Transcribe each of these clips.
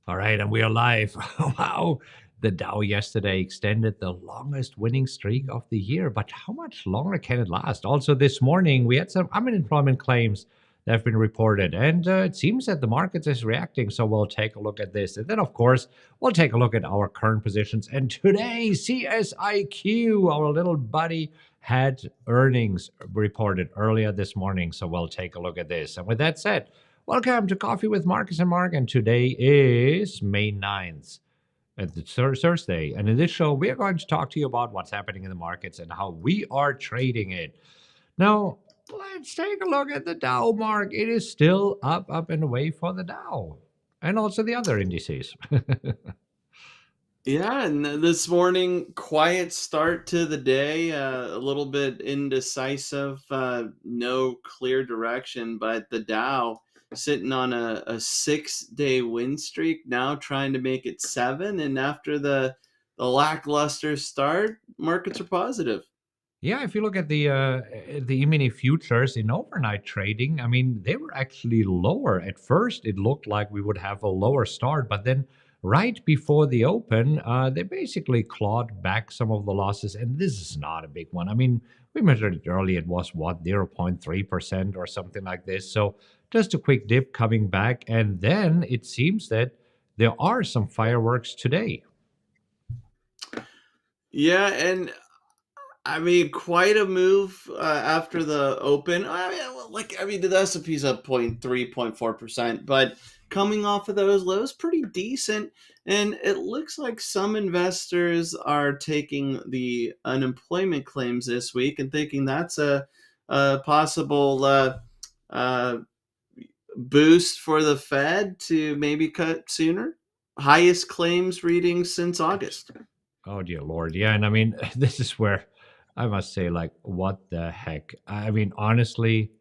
All right, and we are live. Wow. The Dow yesterday extended the longest winning streak of the year, but how much longer can it last? Also, this morning, we had some unemployment claims that have been reported, and it seems that the market is reacting. So, we'll take a look at this. And then, of course, we'll take a look at our current positions. And today, CSIQ, our little buddy, had earnings reported earlier this morning. So, we'll take a look at this. And with that said, welcome to Coffee with Marcus and Mark, and today is May 9th, and it's Thursday. And in this show, we are going to talk to you about what's happening in the markets and how we are trading it. Now, let's take a look at the Dow, Mark. It is still up and away for the Dow, and also the other indices. Yeah, and this morning, quiet start to the day, a little bit indecisive, no clear direction, but the Dow sitting on a 6-day win streak, now trying to make it seven. And after the lackluster start, markets are positive. Yeah, if you look at the E-mini futures in overnight trading, I mean, they were actually lower. At first, it looked like we would have a lower start, but then right before the open, they basically clawed back some of the losses. And this is not a big one. I mean, we measured it early. It was what, 0.3% or something like this. So just a quick dip coming back. And then it seems that there are some fireworks today. Yeah, and I mean, quite a move after the open. I mean, the S&P's up 0.3, 0.4%, but coming off of those lows, pretty decent. And it looks like some investors are taking the unemployment claims this week and thinking that's a possible uh, boost for the Fed to maybe cut sooner. Highest claims reading since August. Oh dear Lord. Yeah. And I mean, this is where I must say, like, what the heck? I mean, honestly,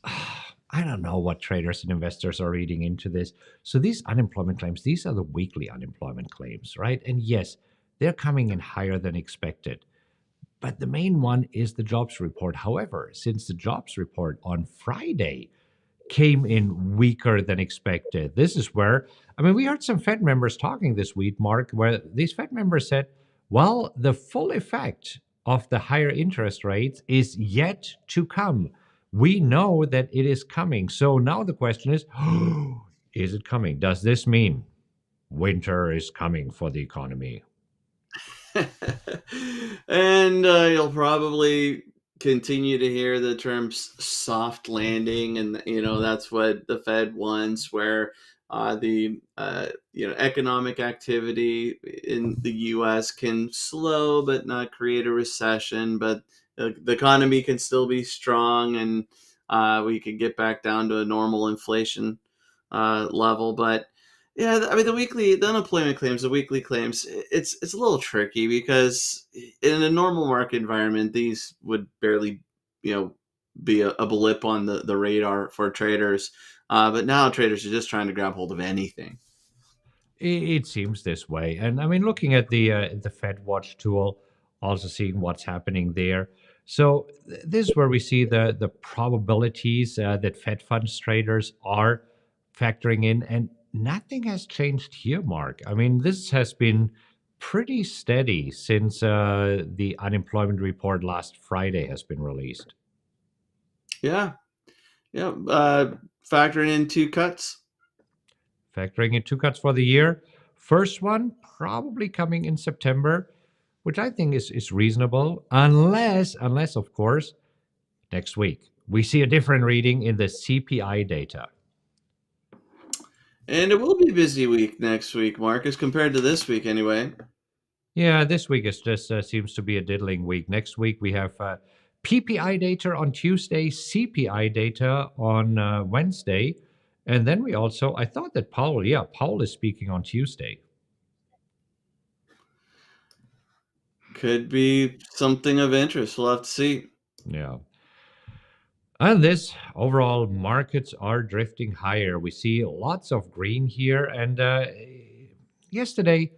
I don't know what traders and investors are reading into this. So these unemployment claims, these are the weekly unemployment claims, right? And yes, they're coming in higher than expected. But the main one is the jobs report. However, since the jobs report on Friday came in weaker than expected. This is where, I mean, we heard some Fed members talking this week, Mark, where these Fed members said, well, the full effect of the higher interest rates is yet to come. We know that it is coming. So now the question is it coming? Does this mean winter is coming for the economy? And you'll probably continue to hear the terms soft landing, and that's what the Fed wants, where the economic activity in the U.S. can slow but not create a recession, but the economy can still be strong, and we could get back down to a normal inflation level. But yeah, I mean the unemployment claims, the weekly claims, it's a little tricky because in a normal market environment, these would barely, you know, be a blip on the radar for traders. But now traders are just trying to grab hold of anything. It seems this way. And I mean, looking at the Fed Watch tool, also seeing what's happening there. So this is where we see the probabilities that Fed funds traders are factoring in, and nothing has changed here, Mark. I mean, this has been pretty steady since the unemployment report last Friday has been released. Yeah, yeah. Factoring in two cuts. Factoring in two cuts for the year. First one probably coming in September, which I think is reasonable, unless of course next week we see a different reading in the CPI data. And it will be a busy week next week, Marcus, compared to this week anyway. Yeah, this week is just seems to be a diddling week. Next week we have PPI data on Tuesday, CPI data on Wednesday, and then we also, I thought that Powell is speaking on Tuesday. Could be something of interest. We'll have to see. Yeah. And this overall, markets are drifting higher. We see lots of green here. And yesterday,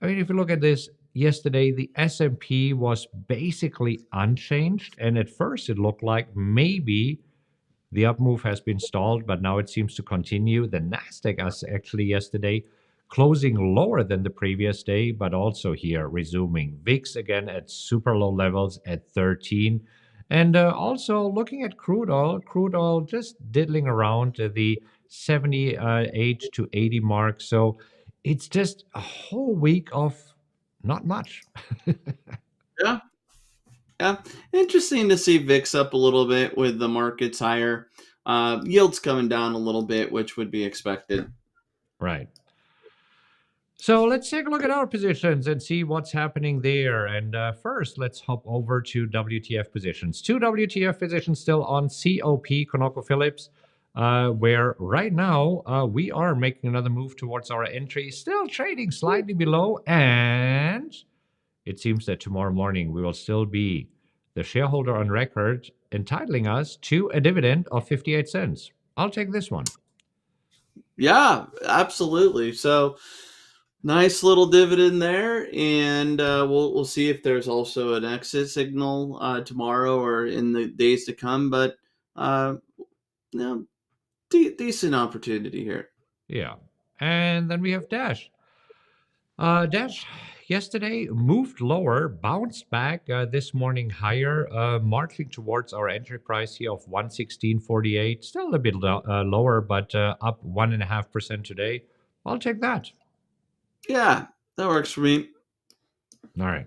I mean, if you look at this, yesterday the S&P was basically unchanged. And at first, it looked like maybe the up move has been stalled, but now it seems to continue. The Nasdaq actually yesterday closing lower than the previous day, but also here resuming. VIX again at super low levels at 13. And also looking at crude oil just diddling around the 78 to 80 mark. So it's just a whole week of not much. Yeah, yeah. Interesting to see VIX up a little bit with the markets higher. Yields coming down a little bit, which would be expected. Right. So let's take a look at our positions and see what's happening there. And first, let's hop over to WTF positions. Two WTF positions still on COP, ConocoPhillips, where right now we are making another move towards our entry, still trading slightly below. And it seems that tomorrow morning we will still be the shareholder on record entitling us to a dividend of 58 cents. I'll take this one. Yeah, absolutely. So nice little dividend there, and we'll see if there's also an exit signal tomorrow or in the days to come. But uh, no, decent opportunity here. Yeah. And then we have Dash. Dash yesterday moved lower, bounced back this morning higher, marching towards our entry price here of 116.48. Still a bit lower, but up 1.5% today. I'll take that. Yeah, that works for me. All right.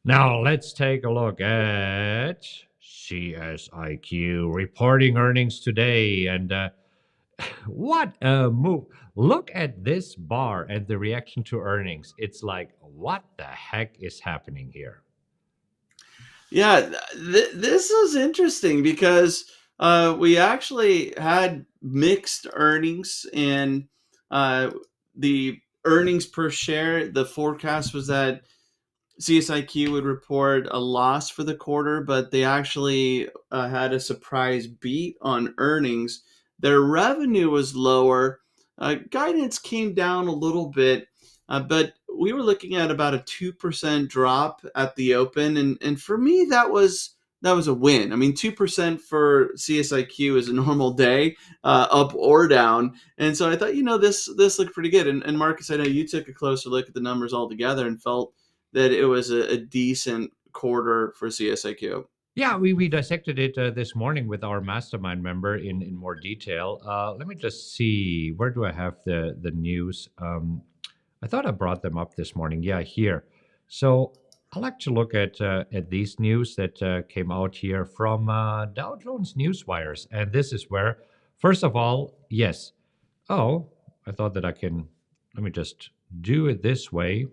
Now let's take a look at CSIQ reporting earnings today. And what a move. Look at this bar and the reaction to earnings. It's like, what the heck is happening here? Yeah, this is interesting because we actually had mixed earnings, and the earnings per share, the forecast was that CSIQ would report a loss for the quarter, but they actually had a surprise beat on earnings. Their revenue was lower. Guidance came down a little bit, but we were looking at about a 2% drop at the open, and for me that was a win. I mean, 2% for CSIQ is a normal day, up or down, and so I thought, this looked pretty good. And Marcus, I know you took a closer look at the numbers altogether and felt that it was a decent quarter for CSIQ. Yeah, we dissected it this morning with our mastermind member in more detail. Let me just see. Where do I have the news? I thought I brought them up this morning. Yeah, here. So I like to look at these news that came out here from Dow Jones Newswires, and this is where, first of all, yes. Oh, I thought that I can. Let me just do it this way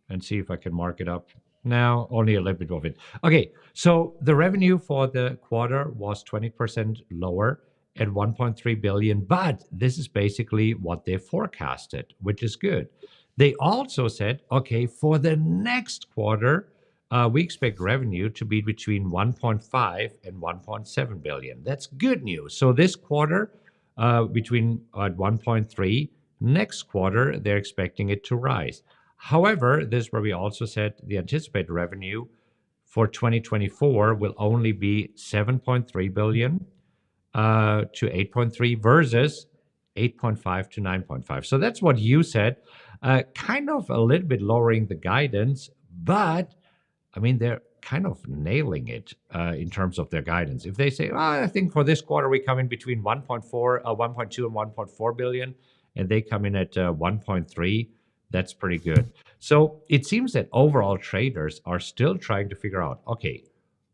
and see if I can mark it up. Now, only a little bit of it. Okay, so the revenue for the quarter was 20% lower at 1.3 billion, but this is basically what they forecasted, which is good. They also said, okay, for the next quarter, we expect revenue to be between 1.5 and 1.7 billion. That's good news. So this quarter, between 1.3, next quarter, they're expecting it to rise. However, this is where we also said the anticipated revenue for 2024 will only be 7.3 billion to 8.3 versus 8.5 to 9.5. So that's what you said. Kind of a little bit lowering the guidance, but I mean, they're kind of nailing it in terms of their guidance. If they say, I think for this quarter we come in between 1.4, 1.2 and 1.4 billion, and they come in at 1.3, that's pretty good. So it seems that overall traders are still trying to figure out, okay,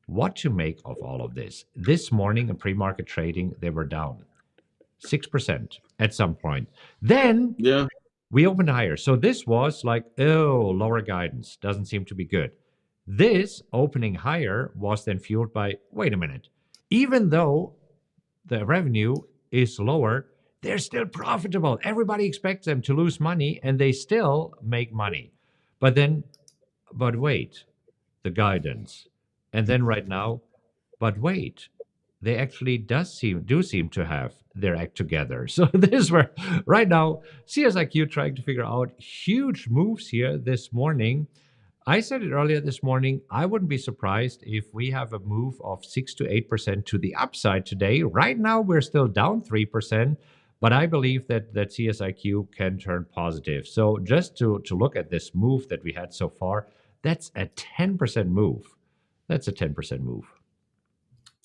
what to make of all of this. This morning in pre-market trading, they were down 6% at some point. Then Yeah. we opened higher. So this was like, oh, lower guidance doesn't seem to be good. This opening higher was then fueled by, wait a minute, even though the revenue is lower, they're still profitable. Everybody expects them to lose money and they still make money. But wait, the guidance. And then right now, but wait, they actually do seem to have their act together. So this is where right now CSIQ trying to figure out huge moves here this morning. I said it earlier this morning. I wouldn't be surprised if we have a move of 6 to 8% to the upside today. Right now, we're still down 3%, But I believe that CSIQ can turn positive. So just to look at this move that we had so far, that's a 10% move. That's a 10% move.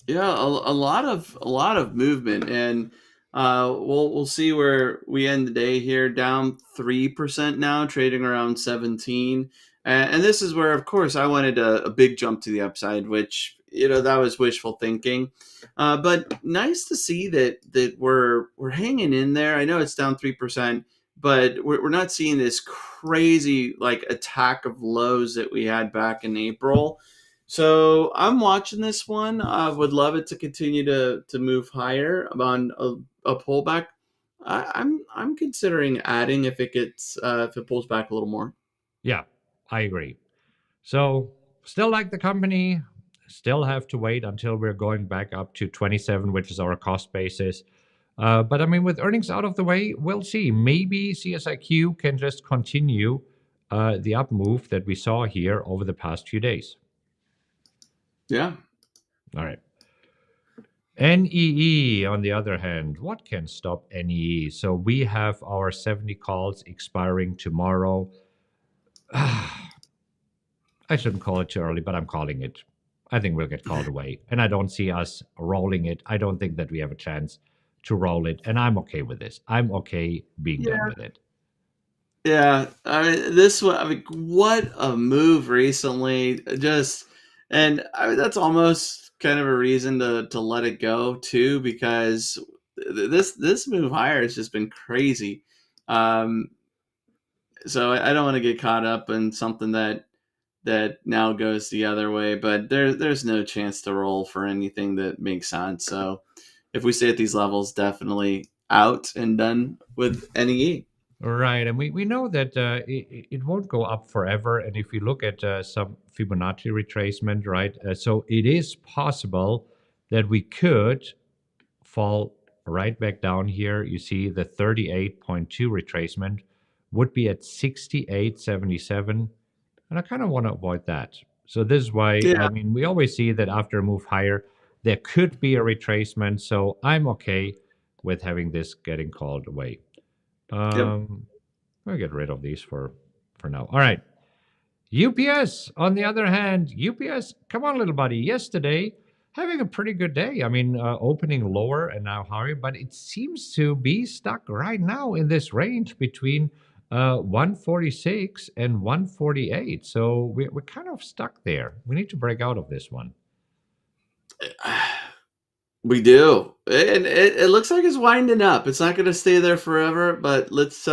Yeah, a lot of movement, and we'll see where we end the day here. Down 3% now, trading around 17, and this is where, of course, I wanted a big jump to the upside, which that was wishful thinking, but nice to see that we're hanging in there. I know it's down 3%, but we're not seeing this crazy like attack of lows that we had back in April. So I'm watching this one. I would love it to continue to move higher on a pullback. I'm considering adding if it gets if it pulls back a little more. Yeah, I agree. So still like the company, still have to wait until we're going back up to 27, which is our cost basis. But I mean, with earnings out of the way, we'll see. Maybe CSIQ can just continue the up move that we saw here over the past few days. Yeah, All right. NEE, on the other hand, what can stop NEE? So we have our 70 calls expiring tomorrow. I shouldn't call it too early, but I'm calling it. I think we'll get called away. And I don't see us rolling it. I don't think that we have a chance to roll it. And I'm okay with this. I'm okay being done yeah, with it. yeah. I mean, this one. I mean, what a move recently. Just and I mean, that's almost kind of a reason to let it go too, because this move higher has just been crazy. Um, so I don't want to get caught up in something that now goes the other way. But there's no chance to roll for anything that makes sense. So if we stay at these levels, definitely out and done with NEE. Right. And we know that it won't go up forever. And if you look at some Fibonacci retracement, right? So it is possible that we could fall right back down here. You see the 38.2 retracement would be at 68.77. And I kind of want to avoid that. So this is why, I Yeah. mean, we always see that after a move higher, there could be a retracement. So I'm okay with having this getting called away. Yep. We'll get rid of these for now. All right. UPS, on the other hand, UPS, come on, little buddy. Yesterday, having a pretty good day. I mean, opening lower and now higher, but it seems to be stuck right now in this range between 146 and 148. So we're kind of stuck there. We need to break out of this one. We do, and it looks like it's winding up. It's not going to stay there forever, but let's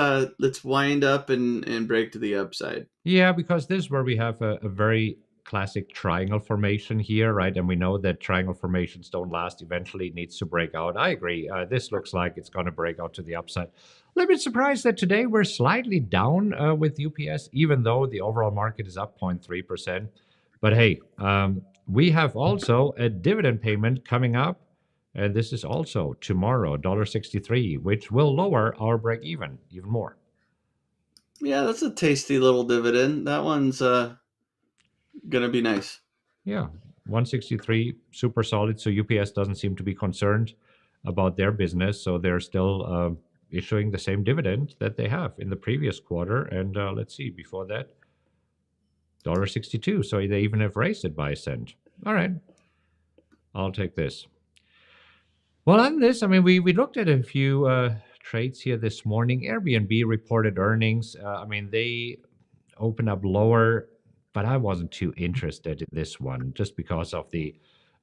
wind up and break to the upside. Yeah, because this is where we have a very classic triangle formation here, right? And we know that triangle formations don't last. Eventually, it needs to break out. I agree. This looks like it's going to break out to the upside. A little bit surprised that today we're slightly down with UPS, even though the overall market is up 0.3%. But hey, we have also a dividend payment coming up. And this is also tomorrow, $1.63, which will lower our break even more. Yeah, that's a tasty little dividend. That one's gonna be nice. Yeah, 163, super solid. So UPS doesn't seem to be concerned about their business. So they're still issuing the same dividend that they have in the previous quarter. And let's see, before that, $1.62. So they even have raised it by a cent. All right, I'll take this. Well, on this, I mean, we looked at a few trades here this morning. Airbnb reported earnings. I mean, they open up lower, but I wasn't too interested in this one just because of the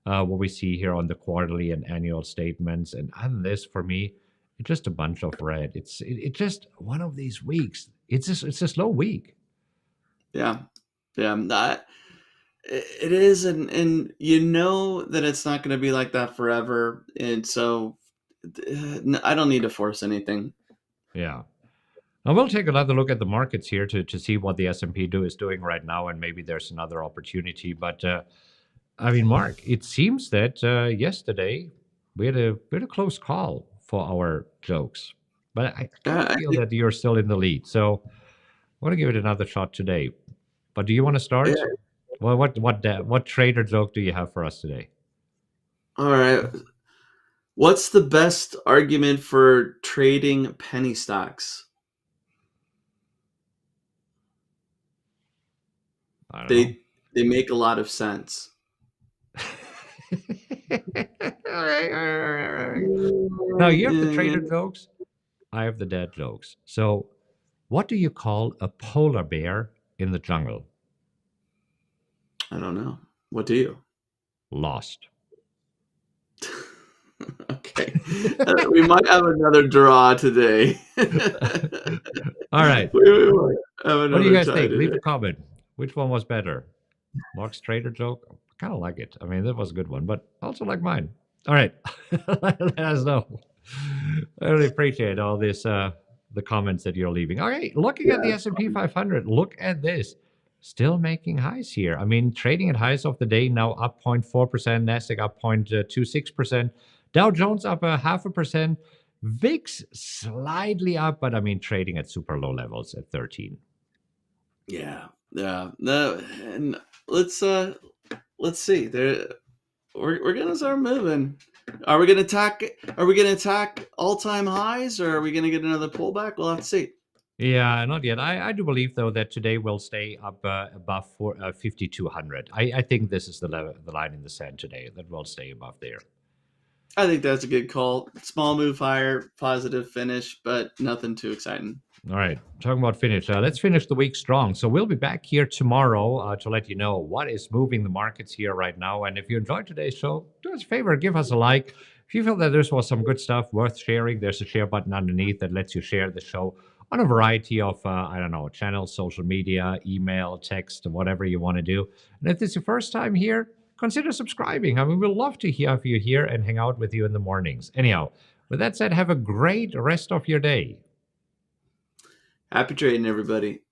what we see here on the quarterly and annual statements. And on this, for me, it's just a bunch of red. It's just one of these weeks. It's a slow week. Yeah, yeah. It is, and you know that it's not going to be like that forever, and so I don't need to force anything. Yeah. And we'll take another look at the markets here to see what the S&P is doing right now, and maybe there's another opportunity. But I mean, Mark, it seems that yesterday we had a close call for our jokes, but I kind of I feel think, that you're still in the lead. So I want to give it another shot today. But do you want to yeah. start? Well, what trader joke do you have for us today? All right. What's the best argument for trading penny stocks? I don't know. They make a lot of sense. All right. Now you have the trader jokes. I have the dad jokes. So, what do you call a polar bear in the jungle? I don't know. What do you? Lost. Okay. We might have another draw today. All right. We might have What do you another guys tie think? Leave today. a comment. Which one was better? Mark's trader joke? I kind of like it. I mean, that was a good one, but I also like mine. All right. Let us know. I really appreciate all this, the comments that you're leaving. All right. Looking at the Yeah. S&P 500, look at this. Still making highs here. I mean, trading at highs of the day now up 0.4%, NASDAQ up 0.26%, Dow Jones up a 0.5%, VIX slightly up, but I mean, trading at super low levels at 13. Yeah. Yeah. No, and let's see. We're gonna start moving. Are we gonna attack? Are we gonna attack all-time highs, or are we gonna get another pullback? We'll have to see. Yeah, not yet. I do believe though that today will stay up above 5,200. I think this is the level, the line in the sand today that will stay above there. I think that's a good call. Small move higher, positive finish, but nothing too exciting. All right, talking about finish. Let's finish the week strong. So we'll be back here tomorrow to let you know what is moving the markets here right now. And if you enjoyed today's show, do us a favor, give us a like. If you feel that this was some good stuff worth sharing, there's a share button underneath that lets you share the show on a variety of, I don't know, channels, social media, email, text, whatever you want to do. And if this is your first time here, consider subscribing. I mean, we'd love to have you here and hang out with you in the mornings. Anyhow, with that said, have a great rest of your day. Happy trading, everybody.